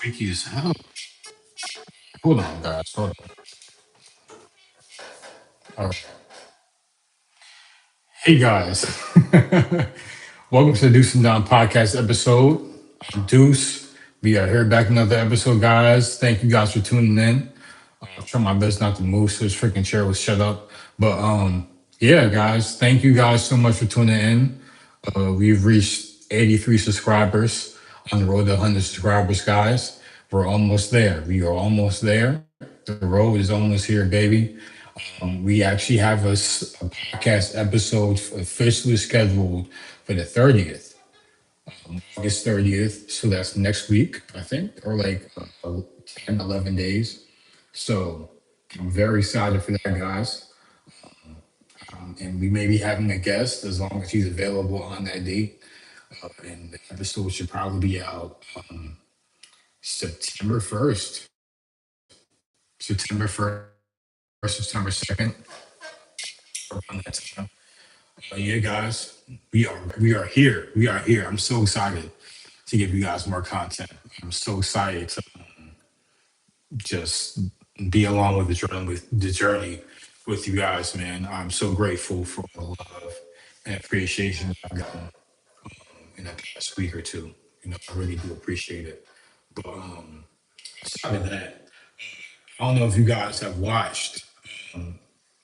Freaky as hell. Hold on, guys. Hold on. All right. Hey, guys. Welcome to the Deuce Don Podcast episode. I'm Deuce. We are here back another episode, guys. Thank you guys for tuning in. I'm trying my best not to move so this freaking chair was shut up. But yeah, guys, thank you guys so much for tuning in. We've reached 83 subscribers on the road to 100 subscribers, guys. We're almost there. We are almost there. The road is almost here, baby. We actually have a podcast episode officially scheduled for the 30th, August 30th. So that's next week, I think, or like 10, 11 days. So I'm very excited for that, guys. And we may be having a guest as long as he's available on that date. And the episode should probably be out September 1st, September 1st, September 2nd, around that time. Yeah, guys, we are here. We are here. I'm so excited to give you guys more content. I'm so excited to just be along with the journey with you guys, man. I'm so grateful for the love and appreciation I've gotten in the past week or two. I really do appreciate it. But aside of that, I don't know if you guys have watched.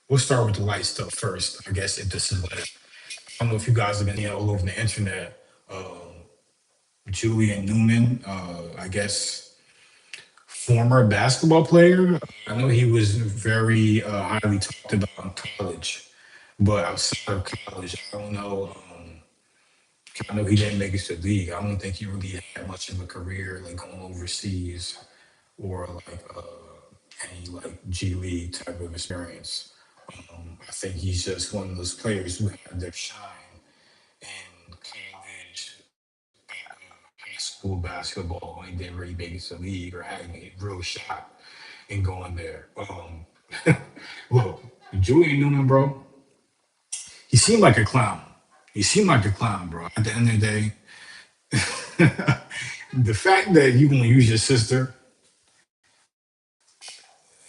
We'll start with the light stuff first. I guess if this is like, I don't know if you guys have been all over the internet. Julian Newman, I guess former basketball player. I know he was very highly talked about in college, but outside of college, I don't know. I know he didn't make it to the league. I don't think he really had much of a career like going overseas or like any like G League type of experience. I think he's just one of those players who had their shine in college, high school basketball, and didn't really make it to the league or had a real shot in going there. Look, Julian Newman, bro, he seemed like a clown. He seemed like a clown, bro. At the end of the day, the fact that you gonna use your sister,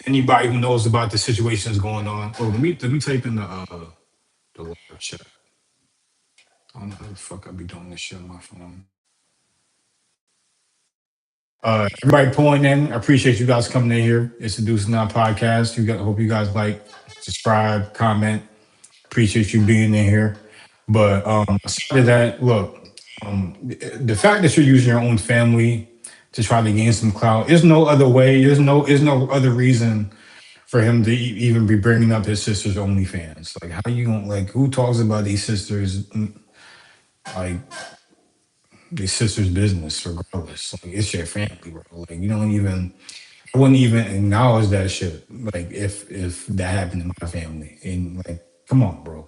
anybody who knows about the situations going on. Oh, let me type in the live chat. I don't know how the fuck I be doing this shit on my phone. Everybody pulling in. I appreciate you guys coming in here. It's the Deuce Don Podcast. Hope you guys like, subscribe, comment. Appreciate you being in here. But aside of that, look, the fact that you're using your own family to try to gain some clout, there's no other way. There's no other reason for him to even be bringing up his sister's OnlyFans. Like, how you gonna like? Who talks about these sisters? Like, these sisters' business, regardless. Like, it's your family, bro. Like, you don't even. I wouldn't even acknowledge that shit. Like, if that happened in my family, and like, come on, bro.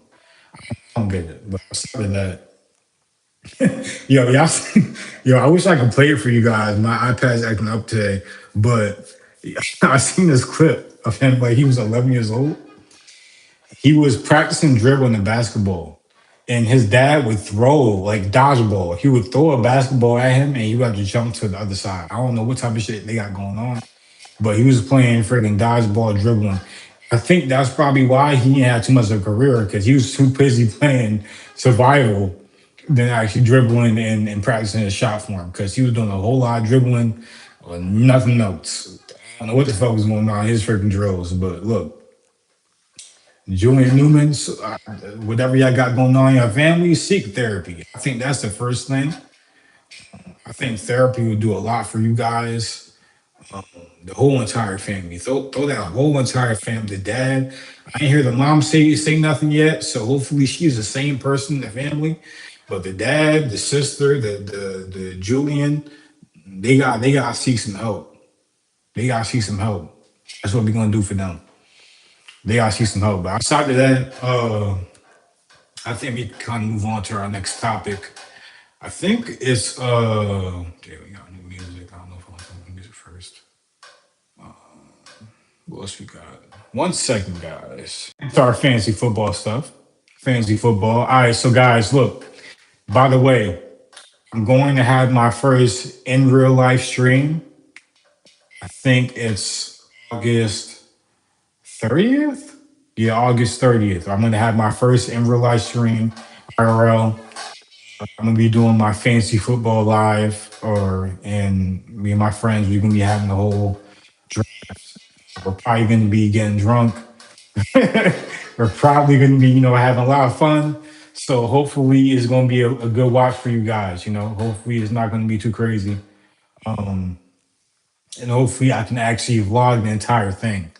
I don't get it. But aside of that, yo, y'all, yo, I wish I could play it for you guys. My iPad's acting up today, but I seen this clip of him like he was 11 years old. He was practicing dribbling a basketball, and his dad would throw like dodgeball. He would throw a basketball at him, and he would have to jump to the other side. I don't know what type of shit they got going on, but he was playing freaking dodgeball dribbling. I think that's probably why he didn't have too much of a career because he was too busy playing survival than actually dribbling and practicing his shot form because he was doing a whole lot of dribbling or nothing else. I don't know what the fuck was going on in his freaking drills, but look, Julian Newman, whatever y'all got going on in your family, seek therapy. I think that's the first thing. I think therapy would do a lot for you guys, the whole entire family. Throw that whole entire family. The dad, I ain't hear the mom say nothing yet, so hopefully she's the same person in the family. But the dad, the sister, the Julian, they gotta seek some help. They gotta seek some help. That's what we're gonna do for them. They gotta seek some help. But outside of that, I think we can kind of move on to our next topic. I think it's okay, we got new music. I don't know if I want to play music first. What else we got? One second, guys. It's our fantasy football stuff. Fantasy football. All right, so guys, look. By the way, I'm going to have my first in real life stream I think it's August 30th. Yeah, August 30th. I'm gonna have my first in real life stream, IRL. I'm gonna be doing my fantasy football live, and me and my friends we're gonna be having the whole draft. We're probably gonna be getting drunk. We're probably gonna be, having a lot of fun. So hopefully it's gonna be a good watch for you guys. Hopefully it's not gonna be too crazy. Um, and hopefully I can actually vlog the entire thing.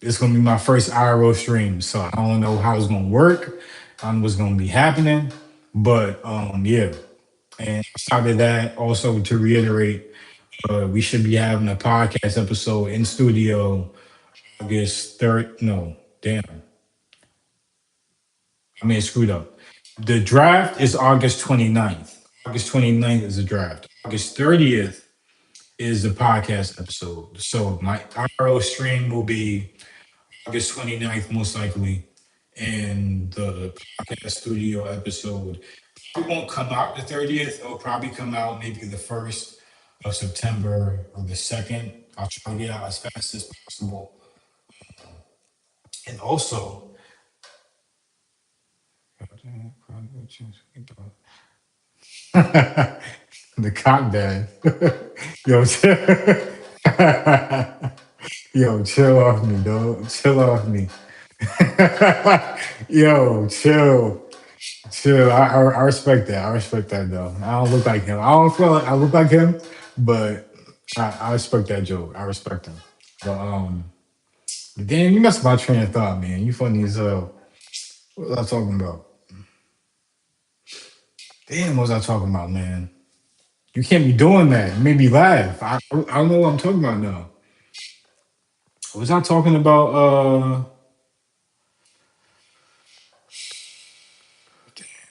It's gonna be my first IRL stream, so I don't know how it's gonna work. I don't know what's gonna be happening, but yeah. And outside of that, also to reiterate, we should be having a podcast episode in studio August 3rd. No, damn. I mean, screwed up. The draft is August 29th. August 29th is the draft. August 30th is the podcast episode. So my RO stream will be August 29th, most likely. And the podcast studio episode, it won't come out the 30th. It'll probably come out maybe the 1st of September or the 2nd. I'll try to get out as fast as possible. And also, the cock dad. Yo, yo, chill off me, dog. Chill off me. Yo, chill. Chill. I respect that. I respect that though. I don't look like him. I don't feel like I look like him, but I respect that joke. I respect him. But damn, you messed my train of thought, man. You funny as hell. What was I talking about? Damn, what was I talking about, man? You can't be doing that. You made me laugh. I don't know what I'm talking about now. Was I talking about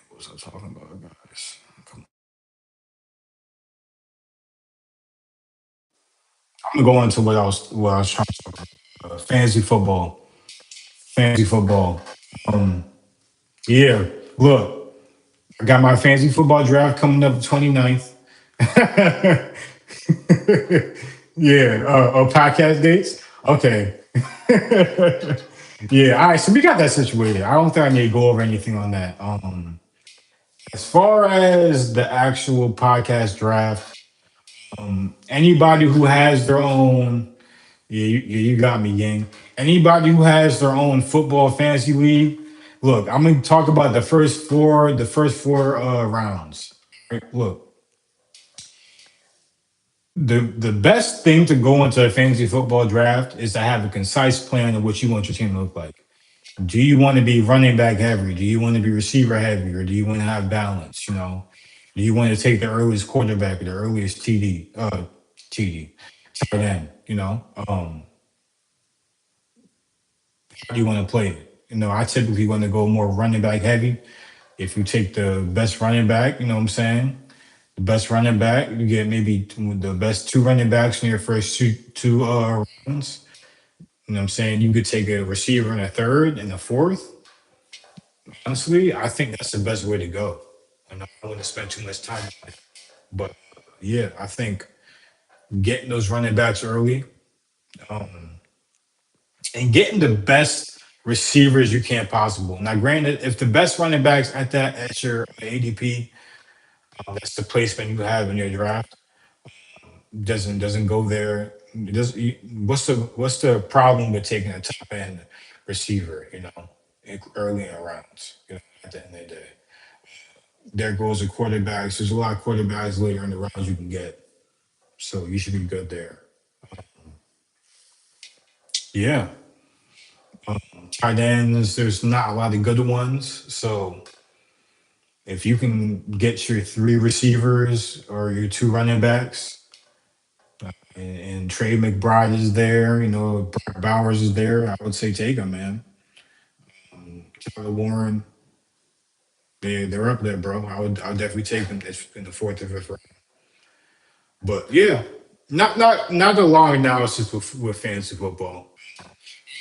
what was I talking about, guys? Come I'm gonna go into what I was trying to talk about. Fantasy football. Fantasy football. Um yeah, look, I got my fantasy football draft coming up the 29th. Yeah, podcast dates. Okay. Yeah, all right. So we got that situated. I don't think I need to go over anything on that. As far as the actual podcast draft, anybody who has their own, yeah, you got me, gang. Anybody who has their own football fantasy league, look, I'm gonna talk about the first four rounds. Right, look, the best thing to go into a fantasy football draft is to have a concise plan of what you want your team to look like. Do you want to be running back heavy? Do you want to be receiver heavy, or do you want to have balance? Do you want to take the earliest quarterback or the earliest TD, tight end? How do you want to play it? I typically want to go more running back heavy. If you take the best running back, you know what I'm saying? The best running back, you get maybe the best two running backs in your first two rounds. You know what I'm saying? You could take a receiver in a third and a fourth. Honestly, I think that's the best way to go. And I don't want to spend too much time on it. But yeah, I think getting those running backs early, um, and getting the best receivers you can possible. Now, granted, if the best running backs at your ADP, that's the placement you have in your draft, doesn't go there. What's the problem with taking a top end receiver? Early in the rounds. At the end of the day, there goes the quarterbacks. There's a lot of quarterbacks later in the rounds you can get, so you should be good there. Yeah, tight ends. There's not a lot of good ones, so if you can get your three receivers or your two running backs, and Trey McBride is there, Brock Bowers is there, I would say take them, man. Tyler Warren, they're up there, bro. I'll definitely take them in the fourth or fifth round. But yeah, not a long analysis with fantasy football. I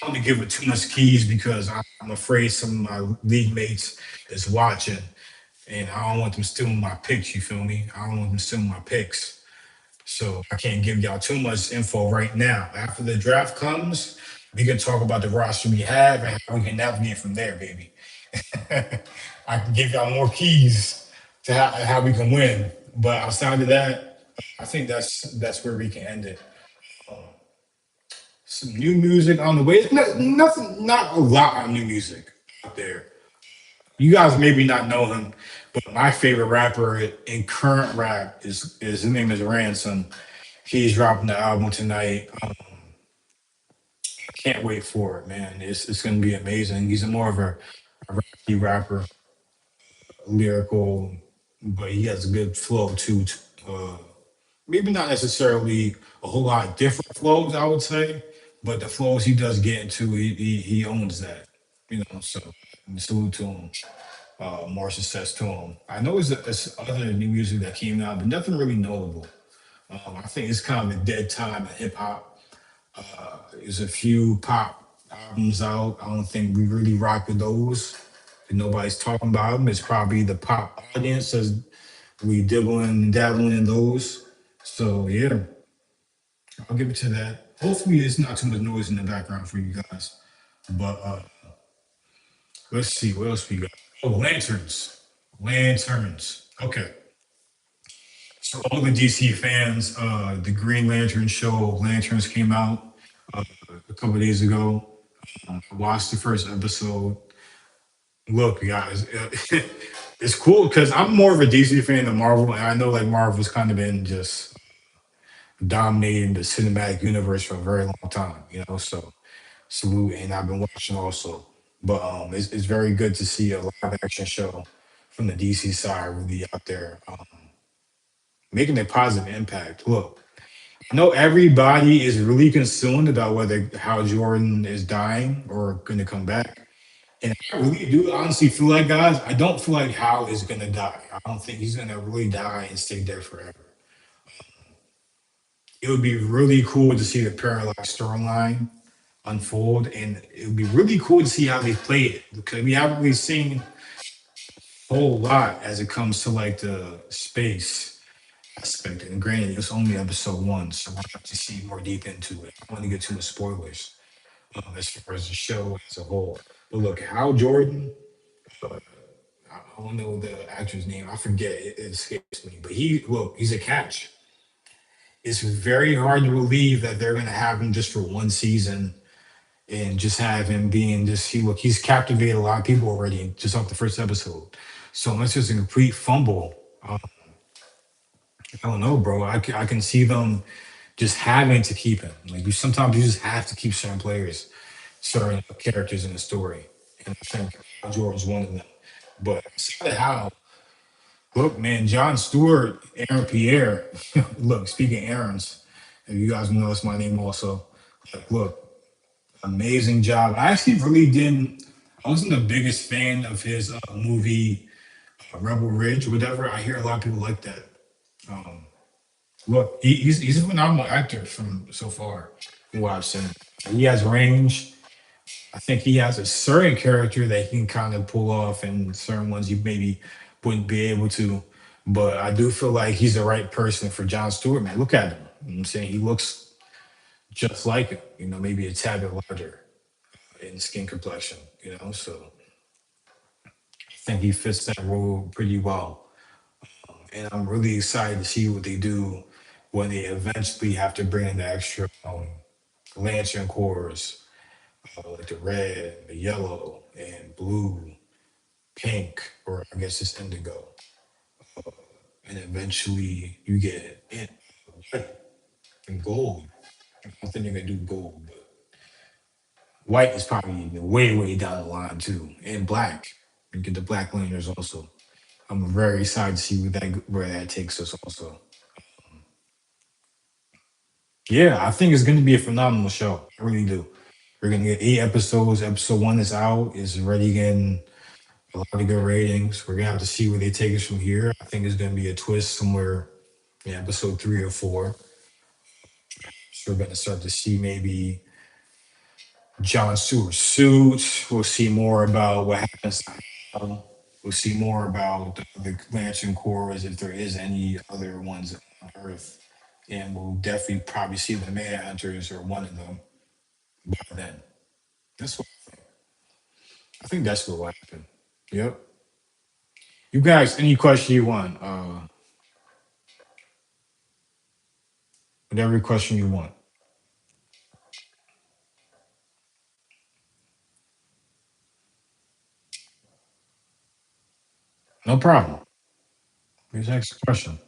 don't want to give it too much keys because I'm afraid some of my league mates is watching, and I don't want them stealing my picks. You feel me? I don't want them stealing my picks. So I can't give y'all too much info right now. After the draft comes, we can talk about the roster we have and how we can navigate from there, baby. I can give y'all more keys to how we can win. But outside of that, I think that's where we can end it. Some new music on the way. Nothing, not a lot of new music out there. You guys maybe not know him, but my favorite rapper in current rap is his name is Ransom. He's dropping the album tonight. Can't wait for it, man. It's gonna be amazing. He's more of a rappy rapper, lyrical, but he has a good flow too. Maybe not necessarily a whole lot of different flows, I would say, but the flows he does get into, he owns that. So salute to him. More success to him. I know there's other new music that came out, but nothing really notable. I think it's kind of a dead time in hip hop. There's a few pop albums out. I don't think we really rock with those. And nobody's talking about them. It's probably the pop audience that's we dibbling and dabbling in those. So yeah, I'll give it to that. Hopefully, it's not too much noise in the background for you guys. But let's see what else we got. Oh, lanterns, lanterns. Okay, so all the DC fans, the Green Lantern show Lanterns came out a couple of days ago. I watched the first episode. Look, guys, it's cool because I'm more of a DC fan than Marvel, and I know like Marvel's kind of been just dominating the cinematic universe for a very long time. So salute, and I've been watching also. But it's very good to see a live action show from the DC side really out there, making a positive impact. Look, I know everybody is really concerned about whether Hal Jordan is dying or going to come back. And I really do honestly feel like, guys, I don't feel like Hal is going to die. I don't think he's going to really die and stay there forever. It would be really cool to see the Parallax storyline unfold, and it would be really cool to see how they play it because we haven't really seen a whole lot as it comes to like the space aspect. And granted, it's only episode one, so we'll have to see more deep into it. I don't want to get too much spoilers as far as the show as a whole. But look, Hal Jordan, uh, I don't know the actor's name. I forget. It escapes me. But he's a catch. It's very hard to believe that they're going to have him just for one season and just have him being just he's captivated a lot of people already just off the first episode. So unless it's a complete fumble, I don't know, bro. I can see them just having to keep him. Like sometimes you just have to keep certain players, certain characters in the story, and I think Jordan's one of them. But aside of how, look, man, John Stewart, Aaron Pierre. Look, speaking of Aaron's, if you guys know that's my name also. Like, look, amazing job. I actually really didn't. I wasn't the biggest fan of his movie Rebel Ridge or whatever. I hear a lot of people like that. Um, Look, he's a phenomenal actor from so far from what I've seen. He has range. I think he has a certain character that he can kind of pull off, and certain ones you maybe wouldn't be able to. But I do feel like he's the right person for John Stewart, man. Look at him. You know what I'm saying? He looks just like him, maybe a tad bit larger in skin complexion, So I think he fits that role pretty well. And I'm really excited to see what they do when they eventually have to bring in the extra lantern cores, like the red, the yellow, and blue, pink, or I guess it's indigo. And eventually you get in white and gold. I don't think they're gonna do gold, but white is probably way, way down the line too. And black. You get the black lanterns also. I'm very excited to see where that takes us also. Yeah, I think it's going to be a phenomenal show. I really do. We're going to get 8 episodes. Episode one is out. It's already getting a lot of good ratings. We're going to have to see where they take us from here. I think it's going to be a twist somewhere in episode 3 or 4. So we're going to start to see maybe John Stewart's suit. We'll see more about what happens to Hal. We'll see more about the Lantern Corps, if there is any other ones on Earth. and we'll definitely probably see the managers or one of them by then. That's what I think. That's what will happen. Yep. You guys, any question you want? Whatever question you want. No problem. Please ask a question.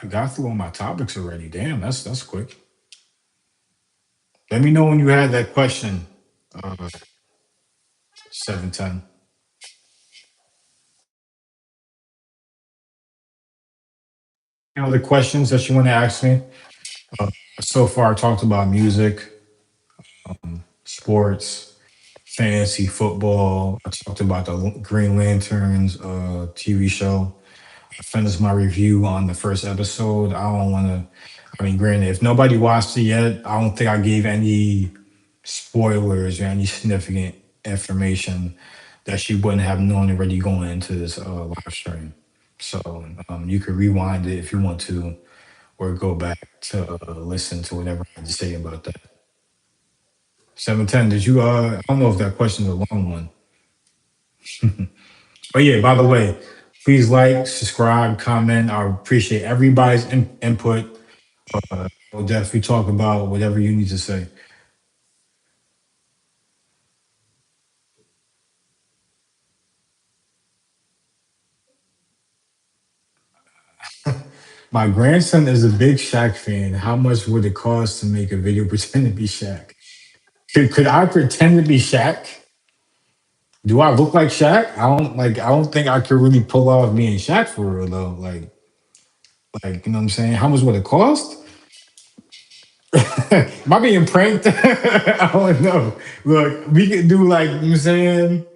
I got through all my topics already. Damn, that's quick. Let me know when you had that question. 710. The questions that you want to ask me. So far, I talked about music, sports, fantasy football. I talked about the Green Lanterns TV show. I finished my review on the first episode. I don't want to. I mean, granted, if nobody watched it yet, I don't think I gave any spoilers or any significant information that she wouldn't have known already going into this live stream. So you could rewind it if you want to, or go back to listen to whatever I had to say about that. 710, did you I don't know if that question is a long one. But yeah, by the way, please like, subscribe, comment. I appreciate everybody's input. We'll definitely talk about whatever you need to say. My grandson is a big Shaq fan. How much would it cost to make a video pretend to be Shaq? Could I pretend to be Shaq? Do I look like Shaq? I don't think I could really pull off being Shaq for real though. You know what I'm saying? How much would it cost? Am I being pranked? I don't know. Look, we could do like, you know what I'm saying?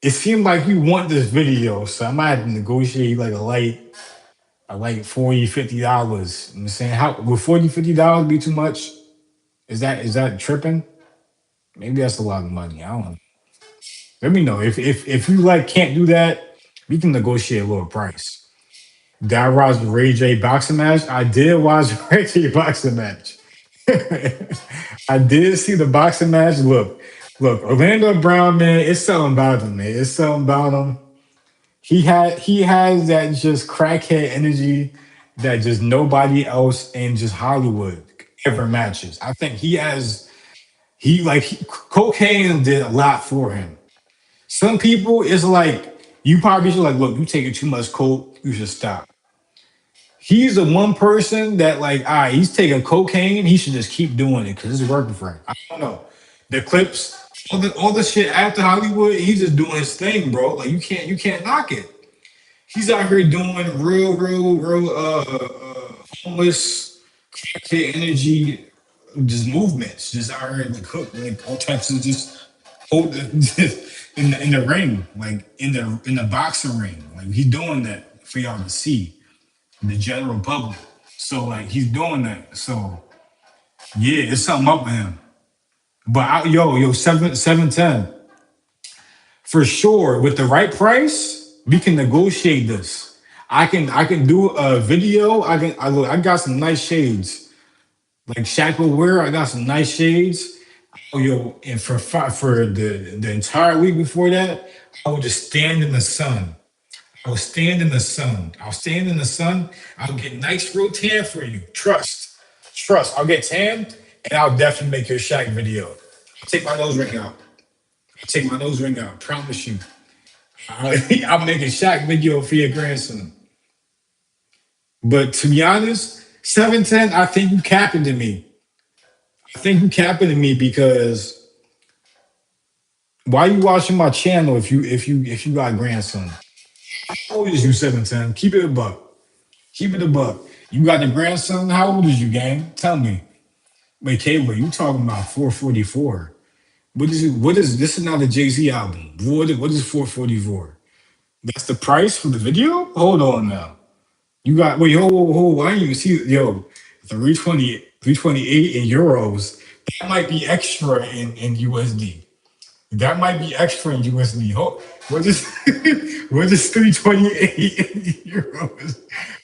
It seemed like you want this video, so I might have to negotiate like a light 40, $50. You know what I'm saying? How would 40, $50 be too much? Is that tripping? Maybe that's a lot of money. I don't know. Let me know. If you like can't do that, we can negotiate a lower price. Did I watch the Ray J boxing match? I did watch the Ray J boxing match. I did see the boxing match. Look, Orlando Brown, man, it's something about him, man. It's something about him. He has that just crackhead energy that just nobody else in just Hollywood ever matches. I think cocaine did a lot for him. Some people it's like you probably should like look, you taking too much coke, you should stop. He's the one person that like, all right, he's taking cocaine. He should just keep doing it because it's working for him. I don't know. The clips, all the shit after Hollywood, he's just doing his thing, bro. Like you can't knock it. He's out here doing real homeless crackhead energy, just movements, just out here like cook, like all types of just hold in the ring, like in the boxing ring. Like he's doing that for y'all to see the general public. So like he's doing that. So yeah, it's something up with him. But yo, 710 for sure. With the right price, we can negotiate this. I can do a video. I got some nice shades like Shaq will wear. I got some nice shades. Oh yo, and for the entire week before that, I would just stand in the sun. I will stand in the sun. I'll stand in the sun. I'll get nice real tan for you. Trust. I'll get tan, and I'll definitely make your Shaq video. I'll take my nose ring out. I'll take my nose ring out. Promise you. I'll make a Shaq video for your grandson. But to be honest, 710, I think you capping to me. I think you capping to me because why you watching my channel if you got a grandson? How old is you, 710? Keep it a buck. Keep it a buck. You got a grandson? How old is you, gang? Tell me. Wait, Kayla, you talking about 444? What is it? What is this? Is not a Jay Z album. What is 444? That's the price for the video? Hold on now. You got wait, hold. I didn't even see yo 328 in euros. That might be extra in USD. That might be extra in USD. What is what is 328 in euros?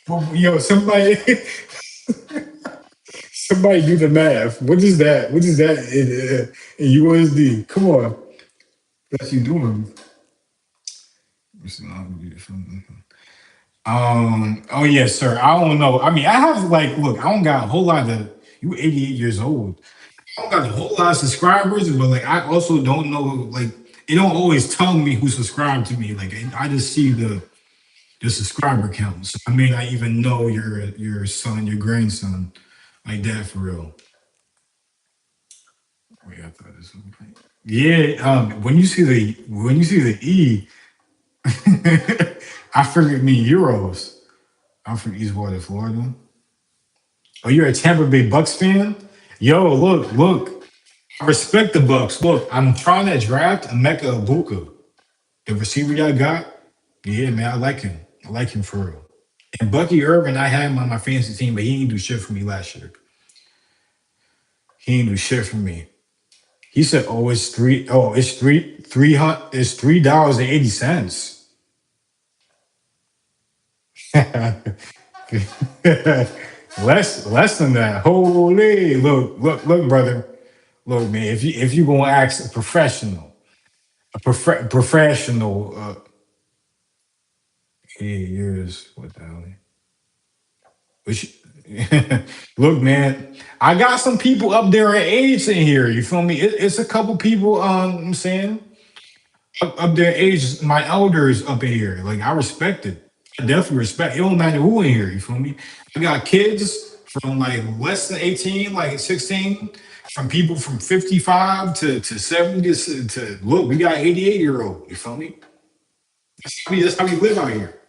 Well, yo, somebody do the math. What is that? What is that in USD? Come on, that's you doing. Oh yes, sir. I don't know. I mean, I have like, look, I don't got a whole lot of. You 88 years old. I don't got a whole lot of subscribers, but like, I also don't know. Like, it don't always tell me who subscribed to me. Like, I just see the subscriber count. So I may not even know your son, your grandson, like that for real. Wait, I thought this was right. Yeah. When you see the E, I figured me euros. I'm from Eastwater, Florida. Oh, you're a Tampa Bay Bucks fan? Yo, look. I respect the Bucks. Look, I'm trying to draft Emeka Ibuka, the receiver y'all got. Yeah, man, I like him. I like him for real. And Bucky Irvin, I had him on my fantasy team, but he didn't do shit for me last year. He didn't do shit for me. He said, "Oh, it's three. Oh, three hundred. It's $3.80." Less than that. Holy, look, brother. Look, man. If you gonna ask a professional, professional, years. What the hell? Which, look, man. I got some people up there at age in here. You feel me? It's a couple people. I'm saying up their age. My elders up in here. Like I respect it. I definitely respect. It don't matter who in here. You feel me? I got kids from like less than 18, like 16. From people from 55 to 70 to look. We got 88-year-old. You feel me? That's how we live out here.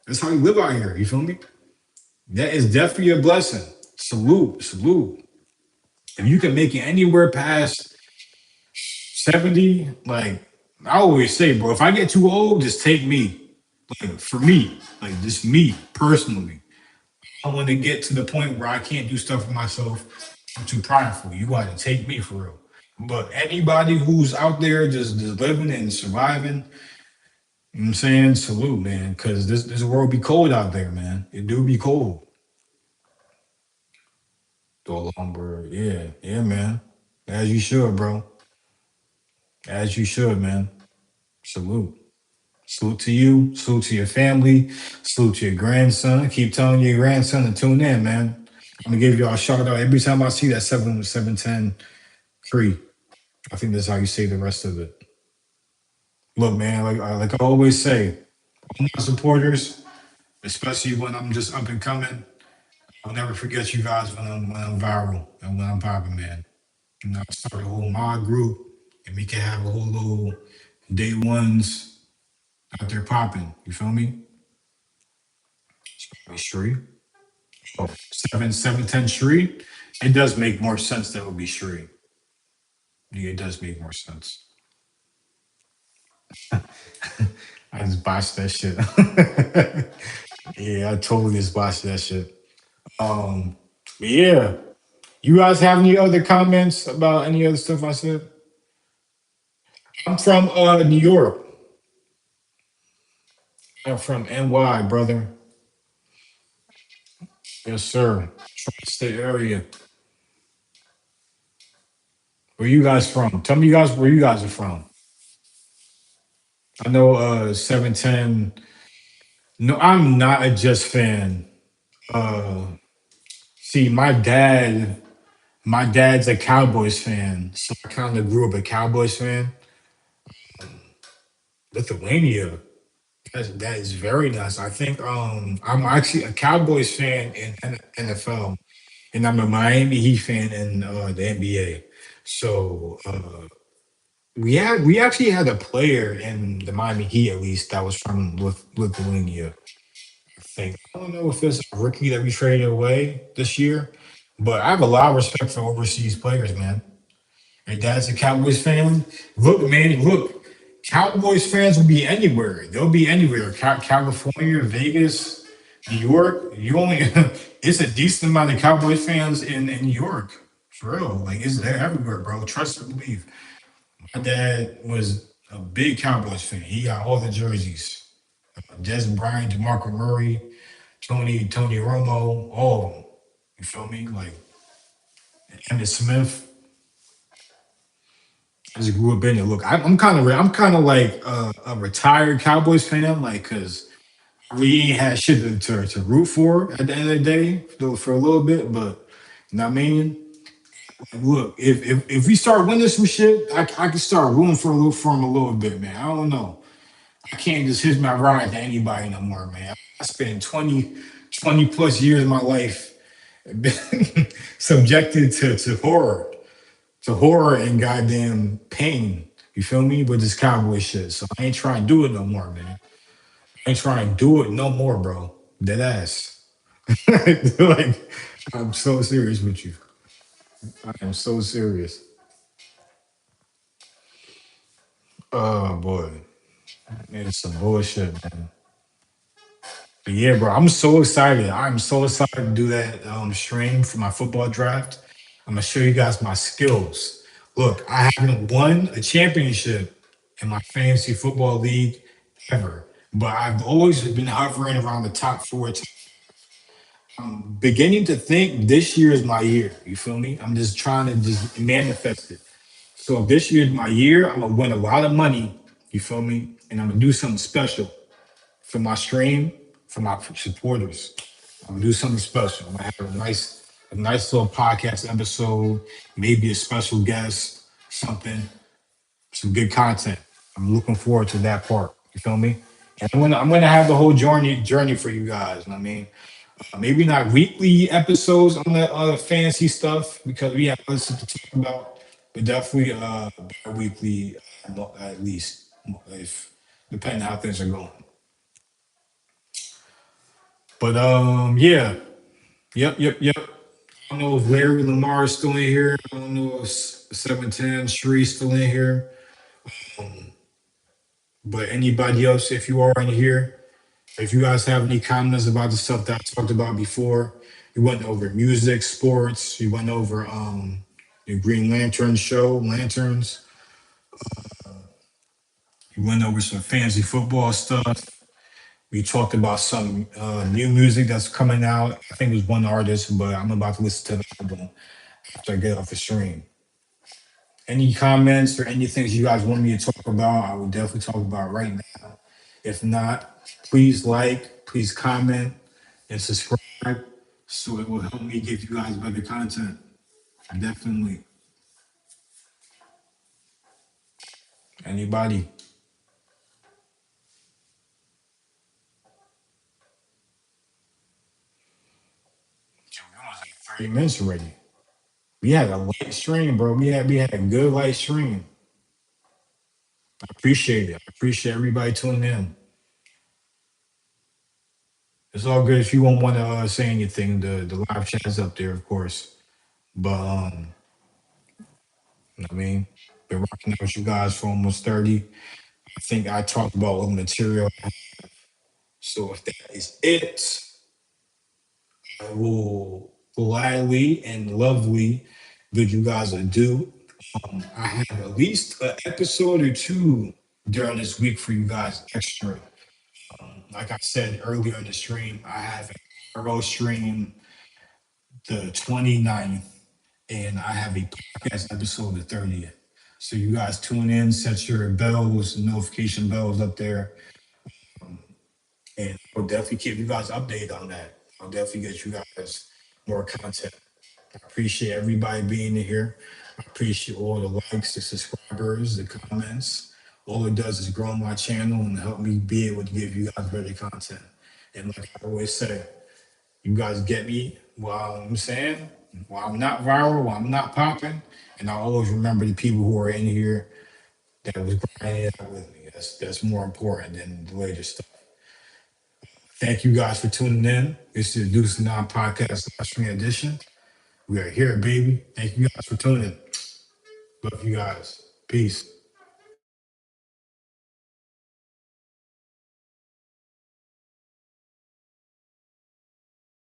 That's how we live out here. You feel me? That is definitely a blessing. Salute. If you can make it anywhere past 70, like I always say, bro, if I get too old, just take me. Like for me, like just me personally. I want to get to the point where I can't do stuff for myself. I'm too prideful. You got to take me for real. But anybody who's out there just living and surviving, you know what I'm saying? Salute, man. Cause this world be cold out there, man. It do be cold. Door lumber. Yeah, man. As you should, bro. As you should, man. Salute. Salute to you. Salute to your family. Salute to your grandson. Keep telling your grandson to tune in, man. I'm gonna give y'all a shout out every time I see that 710 free. I think that's how you say the rest of it. Look, man, like I always say, all my supporters, especially when I'm just up and coming, I'll never forget you guys when I'm viral and when I'm popping, man. You know, start a whole mod group, and we can have a whole little day ones out there popping. You feel me? Shree. Oh, 710 Shree. It does make more sense that it would be Shree. Yeah, it does make more sense. I just botched that shit. Yeah, I totally just botched that shit. Um, but yeah. You guys have any other comments about any other stuff I said? I'm from New York. I'm from NY, brother. Yes, sir. Tri-state area. Where you guys from? Tell me you guys where you guys are from. I know 710. No, I'm not a Jets fan. Uh see my dad's a Cowboys fan. So I kinda grew up a Cowboys fan. Lithuania. That is very nice. I think I'm actually a Cowboys fan in NFL, and I'm a Miami Heat fan in the NBA. So we actually had a player in the Miami Heat at least that was from Lithuania. I think I don't know if it's a rookie that we traded away this year, but I have a lot of respect for overseas players, man. Your dad's a Cowboys fan. Look, man, look. Cowboys fans will be anywhere. They'll be anywhere. California, Vegas. New York, you only it's a decent amount of Cowboys fans in New York. For real. Like it's they're everywhere, bro. Trust and believe. My dad was a big Cowboys fan. He got all the jerseys. Des Bryant, DeMarco Murray, Tony Romo, all of them. You feel me? Like Emmitt Smith. I just grew up in it. Look, I'm kind of like a retired Cowboys fan, like because we ain't had shit to root for at the end of the day for a little bit. But you know what I mean? Look, if we start winning some shit, I can start rooting for him a little bit, man. I don't know. I can't just hitch my ride to anybody no more, man. I spent 20 plus years of my life been subjected to horror and goddamn pain. You feel me? With this cowboy shit. So I ain't trying to do it no more, man. I ain't trying to do it no more, bro. Dead ass. Like, I'm so serious with you. I am so serious. Oh boy. It's some bullshit, man. But yeah, bro, I'm so excited. I'm so excited to do that stream for my football draft. I'm gonna show you guys my skills. Look, I haven't won a championship in my fantasy football league ever, but I've always been hovering around the top four. I'm beginning to think this year is my year. You feel me? I'm just trying to just manifest it. So if this year is my year, I'm gonna win a lot of money. You feel me? And I'm gonna do something special for my stream, for my supporters. I'm gonna do something special. I'm gonna have a nice little podcast episode, maybe a special guest, something, some good content. I'm looking forward to that part. You feel me? And I'm gonna have the whole journey for you guys. You know what I mean, maybe not weekly episodes on the fantasy stuff because we have other stuff to talk about, but definitely bi-weekly at least, if depending on how things are going. But yeah, yep. I don't know if Larry Lamar is still in here. I don't know if 710 Shree's still in here. But anybody else, if you are in here, if you guys have any comments about the stuff that I talked about before, we went over music, sports, we went over the Green Lantern show, Lanterns. We went over some fantasy football stuff. We talked about some new music that's coming out. I think it was one artist, but I'm about to listen to the album after I get off the stream. Any comments or anything you guys want me to talk about, I will definitely talk about right now. If not, please like, please comment, and subscribe so it will help me give you guys better content. Definitely. Anybody? 30 minutes already. We had a light stream, bro. We had a good light stream. I appreciate it. I appreciate everybody tuning in. It's all good if you won't want to say anything. The live chat is up there, of course. But you know what I mean, been rocking out with you guys for almost 30. I think I talked about all the material. So if that is it, I will gladly and lovely bid you guys adieu. I have at least an episode or two during this week for you guys extra. Like I said earlier in the stream, I have a Arrow stream the 29th, and I have a podcast episode the 30th. So you guys tune in, set your bells, notification bells up there, and I'll definitely keep you guys updated on that. I'll definitely get you guys more content. I appreciate everybody being in here. I appreciate all the likes, the subscribers, the comments. All it does is grow my channel and help me be able to give you guys better content. And like I always say, you guys get me while I'm saying, while I'm not viral, while I'm not popping. And I always remember the people who are in here that was grinding it out with me. That's more important than the later stuff. Thank you guys for tuning in. This is the Deuce Don Podcast Stream Edition. We are here, baby. Thank you guys for tuning in. Love you guys. Peace.